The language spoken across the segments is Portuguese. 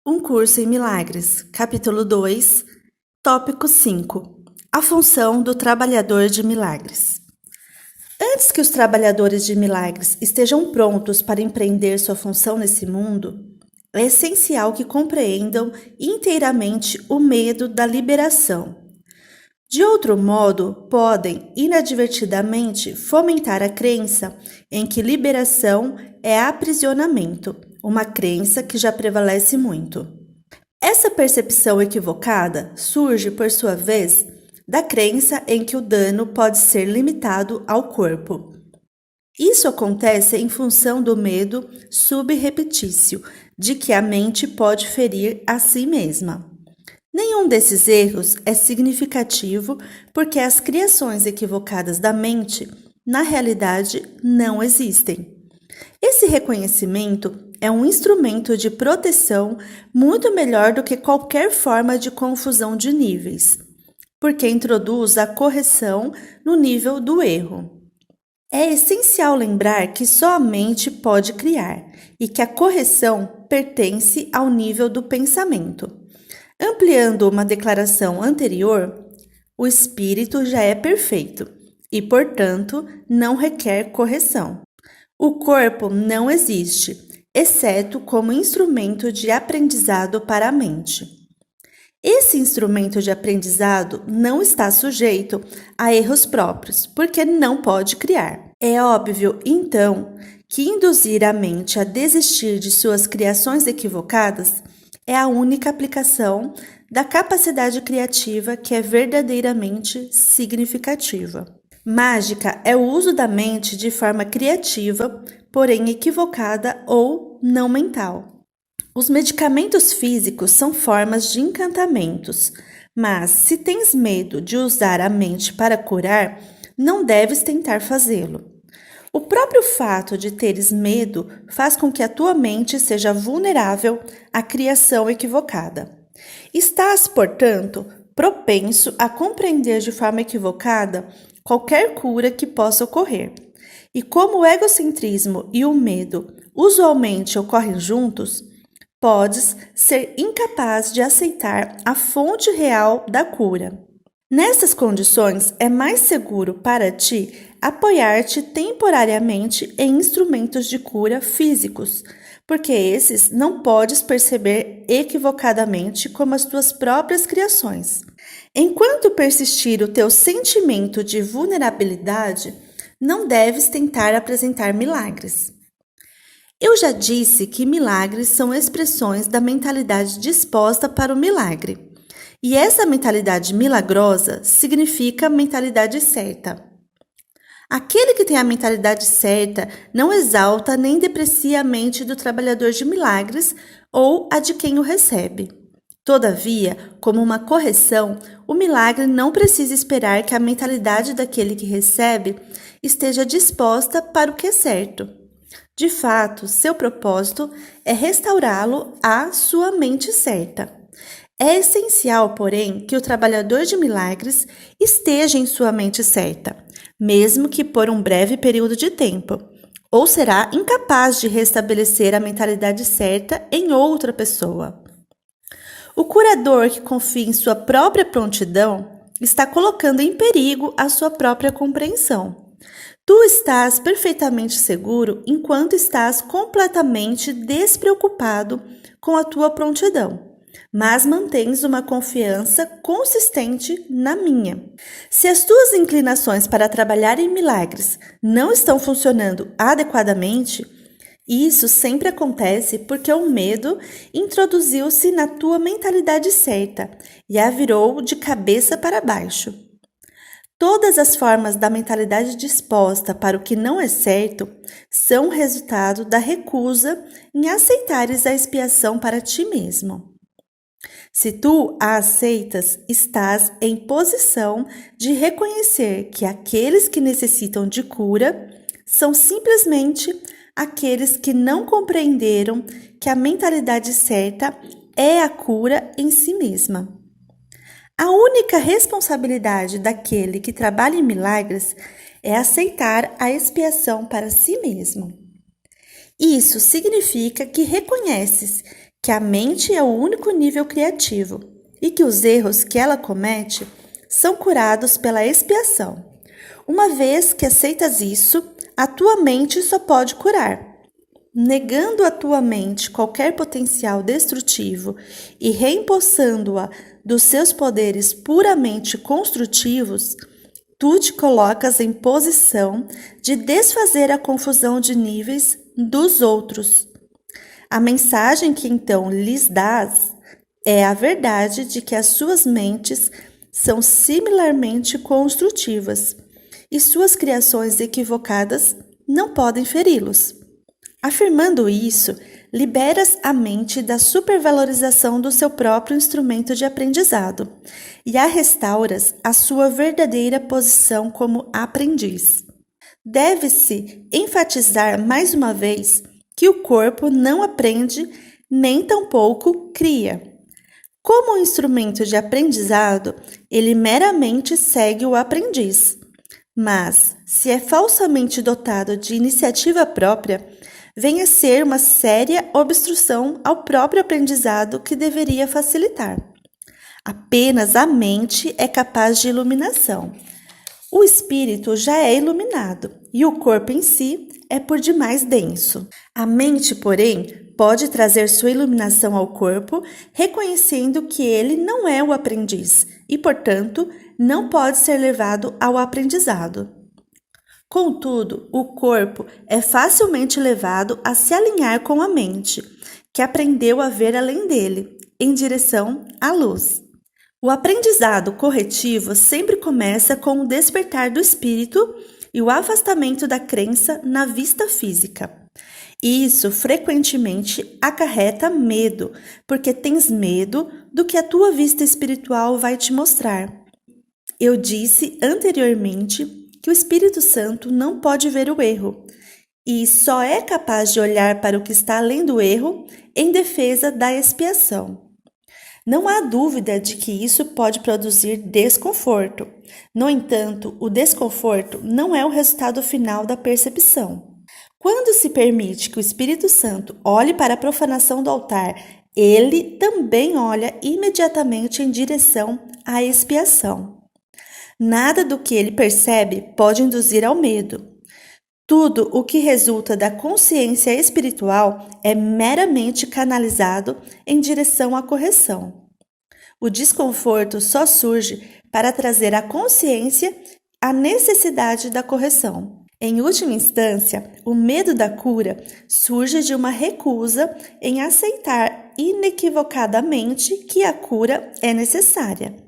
Um curso em milagres, capítulo 2, tópico 5. A função do trabalhador de milagres. Antes que os trabalhadores de milagres estejam prontos para empreender sua função nesse mundo, é essencial que compreendam inteiramente o medo da liberação. De outro modo, podem inadvertidamente fomentar a crença em que liberação é aprisionamento, uma crença que já prevalece muito. Essa percepção equivocada surge, por sua vez, da crença em que o dano pode ser limitado ao corpo. Isso acontece em função do medo subrepetício de que a mente pode ferir a si mesma. Nenhum desses erros é significativo porque as criações equivocadas da mente, na realidade, não existem. Esse reconhecimento é um instrumento de proteção muito melhor do que qualquer forma de confusão de níveis, porque introduz a correção no nível do erro. É essencial lembrar que só a mente pode criar e que a correção pertence ao nível do pensamento. Ampliando uma declaração anterior, o espírito já é perfeito e, portanto, não requer correção. O corpo não existe, exceto como instrumento de aprendizado para a mente. Esse instrumento de aprendizado não está sujeito a erros próprios, porque não pode criar. É óbvio, então, que induzir a mente a desistir de suas criações equivocadas é a única aplicação da capacidade criativa que é verdadeiramente significativa. Mágica é o uso da mente de forma criativa, porém equivocada ou não mental. Os medicamentos físicos são formas de encantamentos, mas se tens medo de usar a mente para curar, não deves tentar fazê-lo. O próprio fato de teres medo faz com que a tua mente seja vulnerável à criação equivocada. Estás, portanto, propenso a compreender de forma equivocada qualquer cura que possa ocorrer. E como o egocentrismo e o medo usualmente ocorrem juntos, podes ser incapaz de aceitar a fonte real da cura. Nessas condições, é mais seguro para ti apoiar-te temporariamente em instrumentos de cura físicos, porque esses não podes perceber equivocadamente como as tuas próprias criações. Enquanto persistir o teu sentimento de vulnerabilidade, não deves tentar apresentar milagres. Eu já disse que milagres são expressões da mentalidade disposta para o milagre. E essa mentalidade milagrosa significa mentalidade certa. Aquele que tem a mentalidade certa não exalta nem deprecia a mente do trabalhador de milagres ou a de quem o recebe. Todavia, como uma correção, o milagre não precisa esperar que a mentalidade daquele que recebe esteja disposta para o que é certo. De fato, seu propósito é restaurá-lo à sua mente certa. É essencial, porém, que o trabalhador de milagres esteja em sua mente certa, mesmo que por um breve período de tempo, ou será incapaz de restabelecer a mentalidade certa em outra pessoa. O curador que confia em sua própria prontidão está colocando em perigo a sua própria compreensão. Tu estás perfeitamente seguro enquanto estás completamente despreocupado com a tua prontidão, mas mantens uma confiança consistente na minha. Se as tuas inclinações para trabalhar em milagres não estão funcionando adequadamente, isso sempre acontece porque o medo introduziu-se na tua mentalidade certa e a virou de cabeça para baixo. Todas as formas da mentalidade disposta para o que não é certo são resultado da recusa em aceitares a expiação para ti mesmo. Se tu a aceitas, estás em posição de reconhecer que aqueles que necessitam de cura são simplesmente aqueles que não compreenderam que a mentalidade certa é a cura em si mesma. A única responsabilidade daquele que trabalha em milagres é aceitar a expiação para si mesmo. Isso significa que reconheces que a mente é o único nível criativo e que os erros que ela comete são curados pela expiação. Uma vez que aceitas isso, a tua mente só pode curar. Negando à tua mente qualquer potencial destrutivo e reempossando-a dos seus poderes puramente construtivos, tu te colocas em posição de desfazer a confusão de níveis dos outros. A mensagem que então lhes dás é a verdade de que as suas mentes são similarmente construtivas e suas criações equivocadas não podem feri-los. Afirmando isso, liberas a mente da supervalorização do seu próprio instrumento de aprendizado e a restauras à sua verdadeira posição como aprendiz. Deve-se enfatizar mais uma vez que o corpo não aprende nem tampouco cria. Como um instrumento de aprendizado, ele meramente segue o aprendiz. Mas, se é falsamente dotado de iniciativa própria, vem a ser uma séria obstrução ao próprio aprendizado que deveria facilitar. Apenas a mente é capaz de iluminação. O espírito já é iluminado e o corpo em si é por demais denso. A mente, porém, pode trazer sua iluminação ao corpo, reconhecendo que ele não é o aprendiz e, portanto, não pode ser levado ao aprendizado. Contudo, o corpo é facilmente levado a se alinhar com a mente, que aprendeu a ver além dele, em direção à luz. O aprendizado corretivo sempre começa com o despertar do espírito e o afastamento da crença na vista física. Isso frequentemente acarreta medo, porque tens medo do que a tua vista espiritual vai te mostrar. Eu disse anteriormente que o Espírito Santo não pode ver o erro e só é capaz de olhar para o que está além do erro em defesa da expiação. Não há dúvida de que isso pode produzir desconforto. No entanto, o desconforto não é o resultado final da percepção. Quando se permite que o Espírito Santo olhe para a profanação do altar, ele também olha imediatamente em direção à expiação. Nada do que ele percebe pode induzir ao medo. Tudo o que resulta da consciência espiritual é meramente canalizado em direção à correção. O desconforto só surge para trazer à consciência a necessidade da correção. Em última instância, o medo da cura surge de uma recusa em aceitar inequivocadamente que a cura é necessária.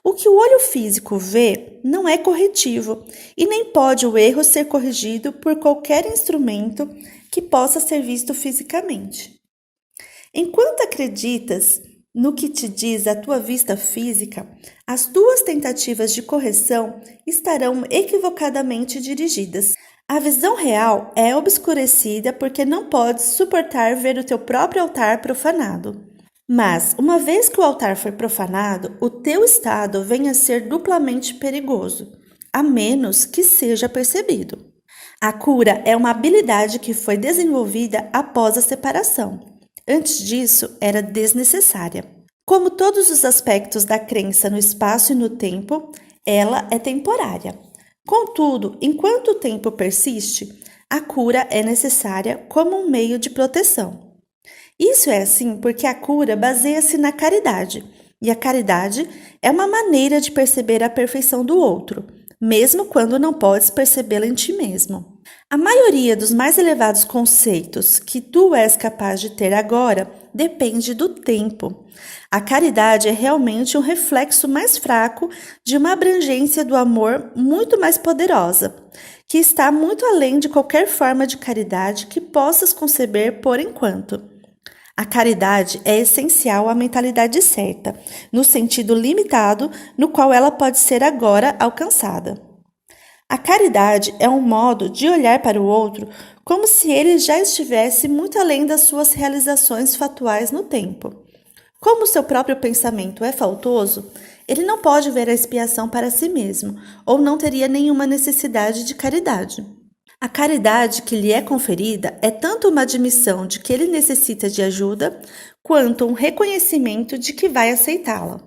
O que o olho físico vê não é corretivo e nem pode o erro ser corrigido por qualquer instrumento que possa ser visto fisicamente. Enquanto acreditas no que te diz a tua vista física, as tuas tentativas de correção estarão equivocadamente dirigidas. A visão real é obscurecida porque não podes suportar ver o teu próprio altar profanado. Mas, uma vez que o altar foi profanado, o teu estado vem a ser duplamente perigoso, a menos que seja percebido. A cura é uma habilidade que foi desenvolvida após a separação. Antes disso, era desnecessária. Como todos os aspectos da crença no espaço e no tempo, ela é temporária. Contudo, enquanto o tempo persiste, a cura é necessária como um meio de proteção. Isso é assim porque a cura baseia-se na caridade, e a caridade é uma maneira de perceber a perfeição do outro, mesmo quando não podes percebê-la em ti mesmo. A maioria dos mais elevados conceitos que tu és capaz de ter agora depende do tempo. A caridade é realmente um reflexo mais fraco de uma abrangência do amor muito mais poderosa, que está muito além de qualquer forma de caridade que possas conceber por enquanto. A caridade é essencial à mentalidade certa, no sentido limitado no qual ela pode ser agora alcançada. A caridade é um modo de olhar para o outro como se ele já estivesse muito além das suas realizações fatuais no tempo. Como seu próprio pensamento é faltoso, ele não pode ver a expiação para si mesmo, ou não teria nenhuma necessidade de caridade. A caridade que lhe é conferida é tanto uma admissão de que ele necessita de ajuda, quanto um reconhecimento de que vai aceitá-la.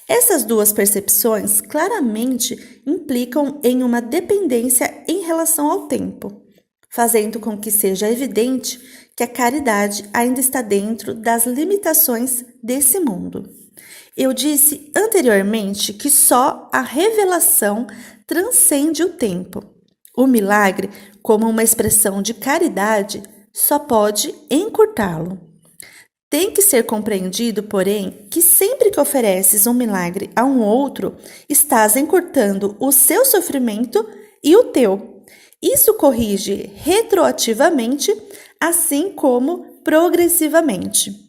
Essas duas percepções claramente implicam em uma dependência em relação ao tempo, fazendo com que seja evidente que a caridade ainda está dentro das limitações desse mundo. Eu disse anteriormente que só a revelação transcende o tempo. O milagre, como uma expressão de caridade, só pode encurtá-lo. Tem que ser compreendido, porém, que sempre que ofereces um milagre a um outro, estás encurtando o seu sofrimento e o teu. Isso corrige retroativamente, assim como progressivamente.